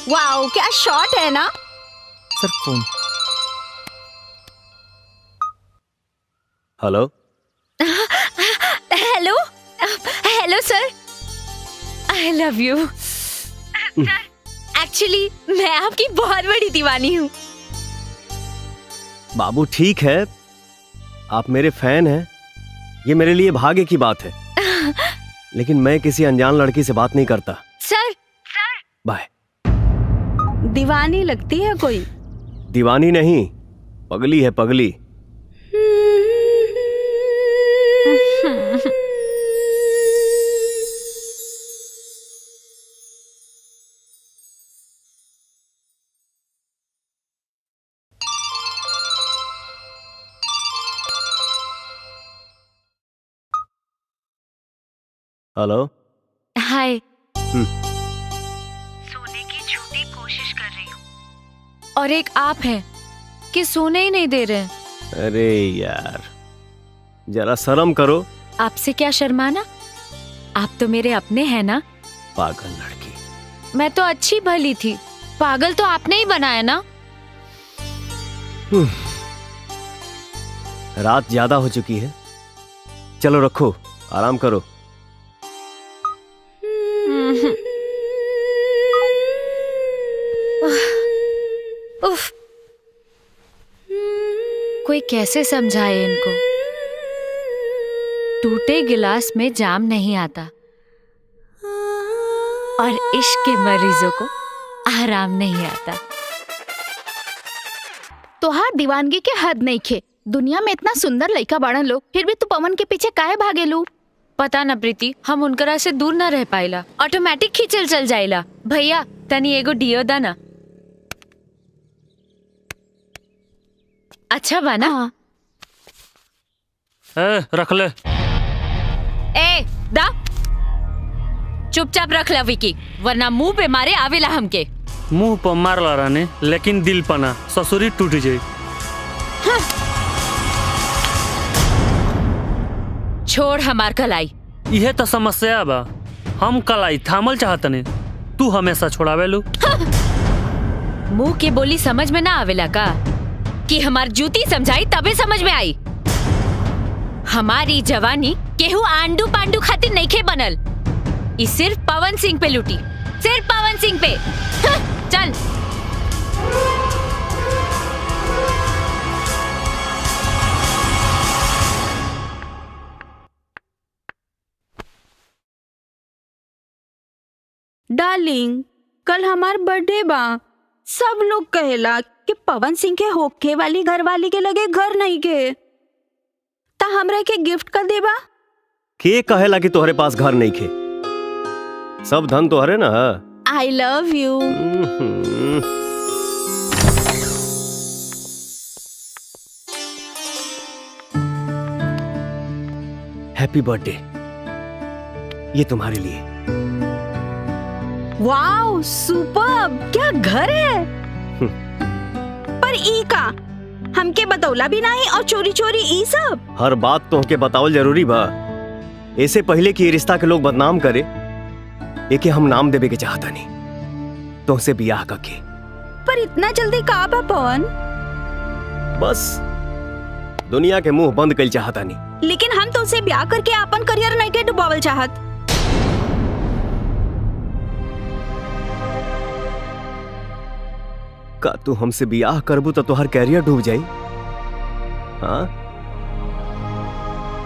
Wow क्या shot है ना। Sir phone. Hello hello hello sir, I love you. Actually मैं आपकी बहुत बड़ी दीवानी हूँ। बाबू ठीक है, आप मेरे फैन हैं, ये मेरे लिए भाग्य की बात है। लेकिन मैं किसी अनजान लड़की से बात नहीं करता। Sir bye. दीवानी लगती है कोई? दीवानी नहीं, पगली है पगली। Hello hi. सोने की झूठी कोशिश कर रही हूँ। और एक आप हैं कि सोने ही नहीं दे रहे हैं। अरे यार जरा शर्म करो। आपसे क्या शर्माना, आप तो मेरे अपने हैं ना। पागल लड़की। मैं तो अच्छी भली थी, पागल तो आपने ही बनाया ना। रात ज्यादा हो चुकी है, चलो रखो, आराम करो। उफ, कोई कैसे समझाए इनको। टूटे गिलास में जाम नहीं आता और इश्क के मरीजों को आराम नहीं आता। तोहार दीवानगी के हद नहीं खे। दुनिया में इतना सुंदर लड़का बाड़न लोग, फिर भी तू पवन के पीछे काहे भागेलू? पता न प्रीति, हम उनकरा से दूर न रह पाइला, ऑटोमेटिक खींचल चल जाइला। भैया तनी एगो डियो दा ना। अच्छा बा ना? हाँ। रख ले। ए दा, चुपचाप रख ला विकी, वरना मुंह पे मारे आवेला हमके। मुंह पर मारला रानी, लेकिन दिल पना ससुरी टूट जाई। छोड़ हमार कलाई। यह तो समस्या बा, हम कलाई थामल चाहतने, तू हमेशा छोड़ावेलू। मुंह के बोली समझ में ना आवेला का? कि हमार जूती समझाई तबे समझ में आई। हमारी जवानी केहू आंडू पांडू खातिर नइखे बनल। ई सिर्फ पवन सिंह पे लूटी, सिर्फ पवन सिंह पे। चल डार्लिंग, कल हमार बर्थडे बा। सब लोग कहेला कि पवन सिंह के होखे वाली घरवाली के लगे घर नहीं के, ता हमरा के गिफ्ट कर देबा। के कहेला कि तोहरे पास घर नहीं खे? सब धन तोहरे ना। I love you. Happy birthday, ये तुम्हारे लिए। वाओ सुपर्ब, क्या घर है। पर ई का हमके बतौला भी नहीं, और चोरी चोरी ई सब। हर बात तो के बतावल जरूरी बा। ऐसे पहले कि ये रिश्ता के लोग बदनाम करे, एके हम नाम देवे के चाहता नहीं, तुमसे बियाह करके। पर इतना जल्दी का बा पवन? बस दुनिया के मुंह बंद कर चाहता नहीं। लेकिन हम तुमसे ब्याह करके अपन करियर नहीं के डुबावल चाहत। का तू हमसे बियाह करबू तो तुहार कैरियर डूब जाई? हाँ,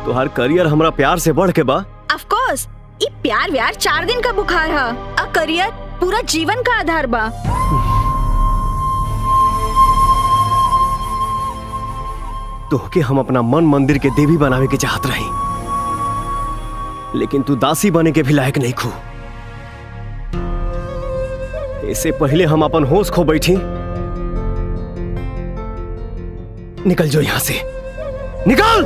तुहार करियर हमरा प्यार से बढ़ के बा। ऑफ कोर्स, ये प्यार व्यार 4 दिन का बुखार है, और करियर पूरा जीवन का आधार बा। तोहके हम अपना मन मंदिर के देवी बनावे के चाहत रही, लेकिन तू दासी बने के भी लायक नहीं खू। इससे पहले हम अपन होश खो बैठी। निकल जो यहां से, निकल।